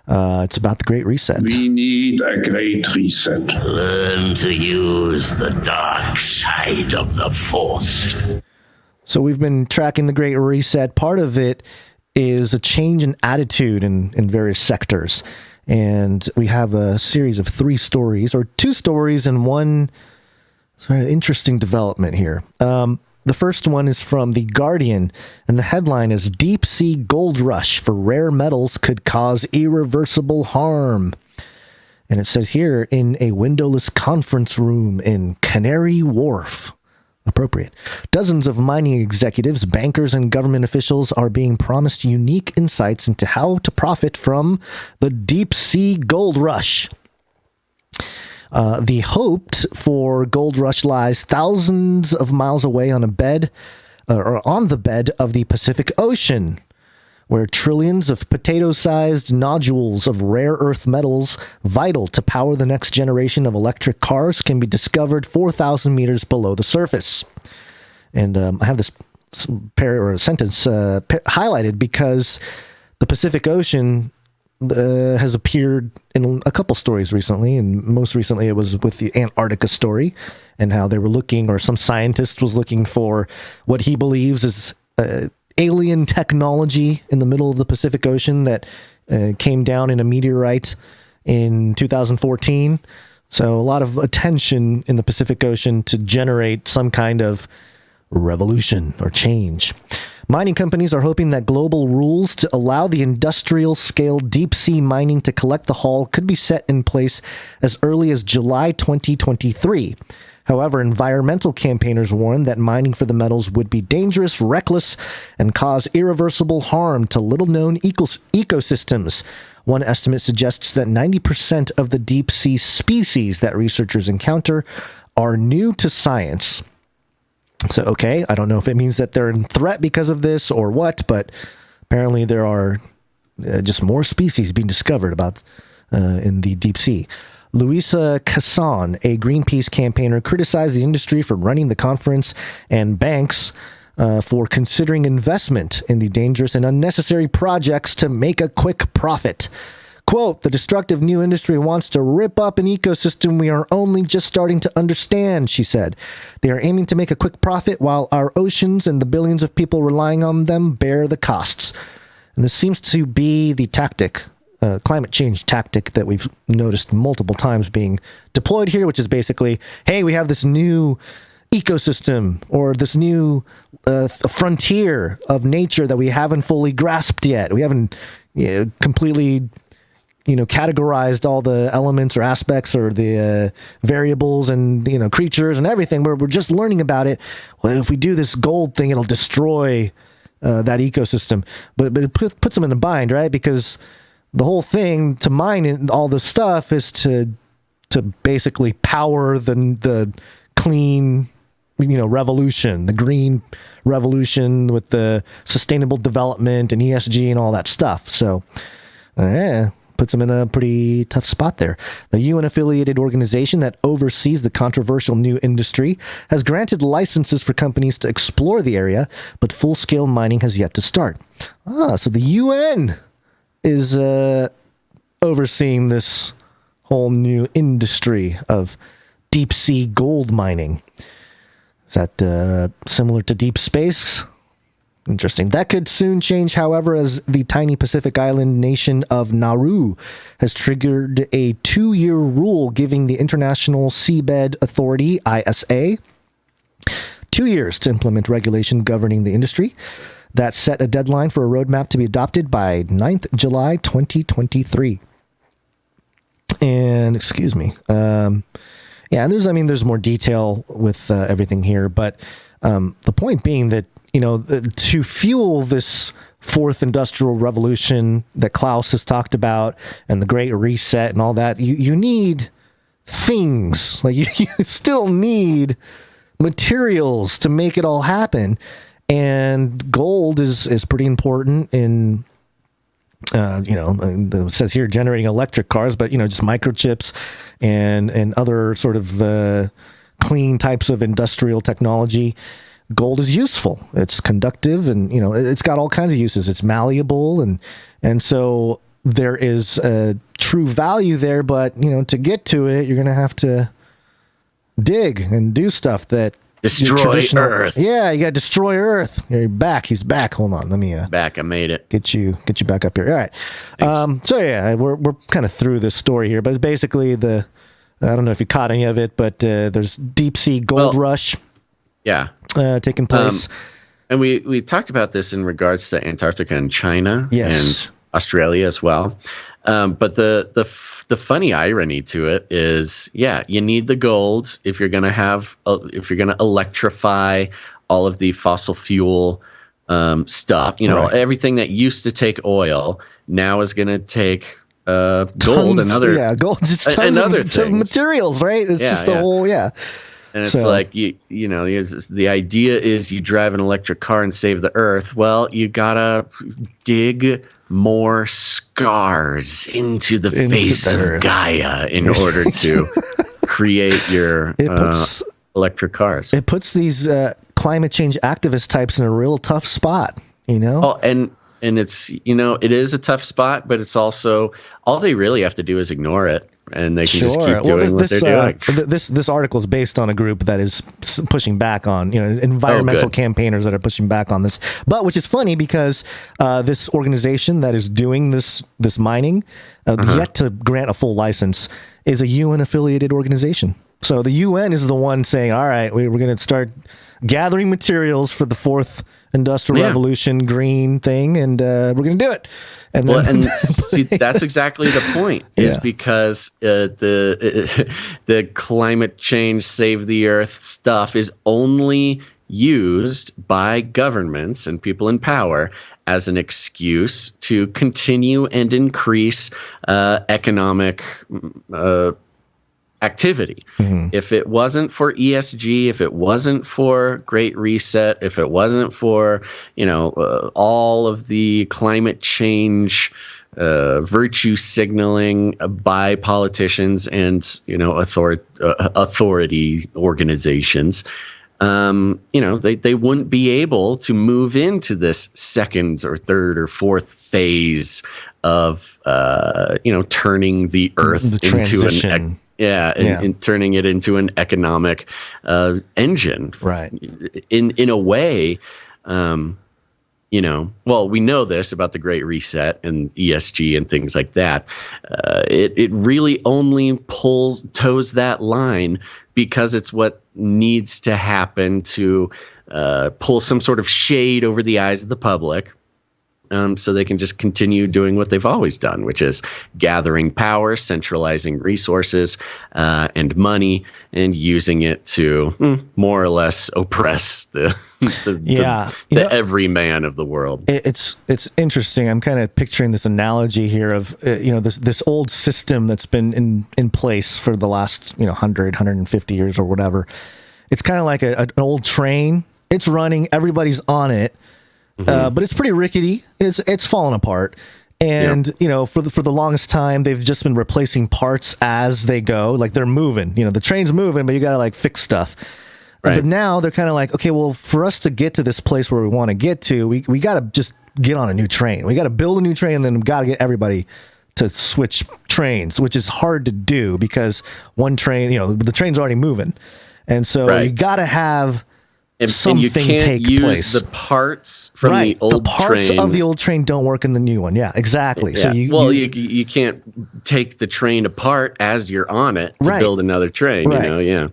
It's about the Great Reset. We need a great reset. Learn to use the dark side of the Force. So we've been tracking the Great Reset. Part of it is a change in attitude in various sectors. And we have a series of 3 stories, or 2 stories and one sort of interesting development here. The first one is from The Guardian, and the headline is Deep Sea Gold Rush for Rare Metals Could Cause Irreversible Harm. And it says here, in a windowless conference room in Canary Wharf. Appropriate. Dozens of mining executives, bankers, and government officials are being promised unique insights into how to profit from the deep sea gold rush. The hoped for gold rush lies thousands of miles away on the bed of the Pacific Ocean, where trillions of potato-sized nodules of rare earth metals vital to power the next generation of electric cars can be discovered 4,000 meters below the surface. And I have this sentence highlighted because the Pacific Ocean has appeared in a couple stories recently, and most recently it was with the Antarctica story, and how they were looking, or some scientist was looking for what he believes is alien technology in the middle of the Pacific Ocean that came down in a meteorite in 2014. So a lot of attention in the Pacific Ocean to generate some kind of revolution or change. Mining companies are hoping that global rules to allow the industrial-scale deep-sea mining to collect the haul could be set in place as early as July 2023. However, environmental campaigners warn that mining for the metals would be dangerous, reckless, and cause irreversible harm to little-known ecosystems. One estimate suggests that 90% of the deep-sea species that researchers encounter are new to science. So, okay, I don't know if it means that they're in threat because of this or what, but apparently there are just more species being discovered about in the deep sea. Louisa Casson, a Greenpeace campaigner, criticized the industry for running the conference and banks for considering investment in the dangerous and unnecessary projects to make a quick profit. Quote, the destructive new industry wants to rip up an ecosystem we are only just starting to understand, she said. They are aiming to make a quick profit while our oceans and the billions of people relying on them bear the costs. And this seems to be the tactic, climate change tactic that we've noticed multiple times being deployed here, which is basically, hey, we have this new ecosystem or this new frontier of nature that we haven't fully grasped yet. We haven't completely categorized all the elements or aspects or the variables and, creatures and everything. We're just learning about it. Well, if we do this gold thing, it'll destroy that ecosystem. But it puts them in a bind, right? Because the whole thing to mine all this stuff is to basically power the clean, revolution, the green revolution with the sustainable development and ESG and all that stuff. So, puts them in a pretty tough spot there. The UN-affiliated organization that oversees the controversial new industry has granted licenses for companies to explore the area, but full-scale mining has yet to start. So the UN is overseeing this whole new industry of deep-sea gold mining. Is that similar to deep space? Interesting. That could soon change, however, as the tiny Pacific island nation of Nauru has triggered a 2-year rule giving the International Seabed Authority, ISA, 2 years to implement regulation governing the industry. That set a deadline for a roadmap to be adopted by 9th July 2023. And, excuse me. There's more detail with everything here, but the point being that to fuel this fourth industrial revolution that Klaus has talked about and the Great Reset and all that, you need things. Like you still need materials to make it all happen. And gold is pretty important in, it says here generating electric cars, but, just microchips and other sort of clean types of industrial technology. Gold is useful. It's conductive and, it's got all kinds of uses. It's malleable. And so there is a true value there, but to get to it, you're going to have to dig and do stuff that destroy Earth. Yeah, you got to destroy Earth. You're back. He's back. Hold on, let me back. I made it. Get you back up here. All right. So yeah, we're kind of through this story here, but it's basically I don't know if you caught any of it, but there's deep sea gold rush. Yeah. Taking place. And we talked about this in regards to Antarctica and China and Australia as well. But the funny irony to it is, you need the gold if you're going to electrify all of the fossil fuel stuff. Everything that used to take oil now is going to take gold and other gold, just tons of materials, right? It's just a whole And it's like the idea is you drive an electric car and save the Earth. Well, you gotta dig more scars into the face of Gaia in order to create your electric cars. It puts these climate change activist types in a real tough spot. Oh, and it's it is a tough spot, but it's also all they really have to do is ignore it. And they can just keep doing what they're doing. This article is based on a group that is pushing back on, environmental campaigners that are pushing back on this. But which is funny because this organization that is doing this mining, yet to grant a full license, is a UN affiliated organization. So the UN is the one saying, all right, we're going to start gathering materials for the fourth industrial revolution green thing, and we're going to do it. And see, that's exactly the point. Is because the climate change, save the earth stuff is only used by governments and people in power as an excuse to continue and increase economic activity. If it wasn't for ESG, if it wasn't for Great Reset, if it wasn't for all of the climate change virtue signaling by politicians and authority organizations, they wouldn't be able to move into this second or third or fourth phase of turning the Earth into and turning it into an economic engine. Right. In a way, we know this about the Great Reset and ESG and things like that. It really only toes that line because it's what needs to happen to pull some sort of shade over the eyes of the public. So they can just continue doing what they've always done, which is gathering power, centralizing resources and money, and using it to more or less oppress the everyman of the world. It's interesting. I'm kind of picturing this analogy here of this old system that's been in place for the last 150 years or whatever. It's kind of like an old train. It's running. Everybody's on it. But it's pretty rickety. It's falling apart, and for the longest time they've just been replacing parts as they go. Like they're moving. The train's moving, but you got to fix stuff. Right. But now they're kind of like, okay, well, for us to get to this place where we want to get to, we got to just get on a new train. We got to build a new train, and then we got to get everybody to switch trains, which is hard to do because one train, the train's already moving, and so you got to have. And you can't use the parts from the old train. The parts of the old train don't work in the new one. Yeah, exactly. Yeah. So you can't take the train apart as you're on it to build another train. Right.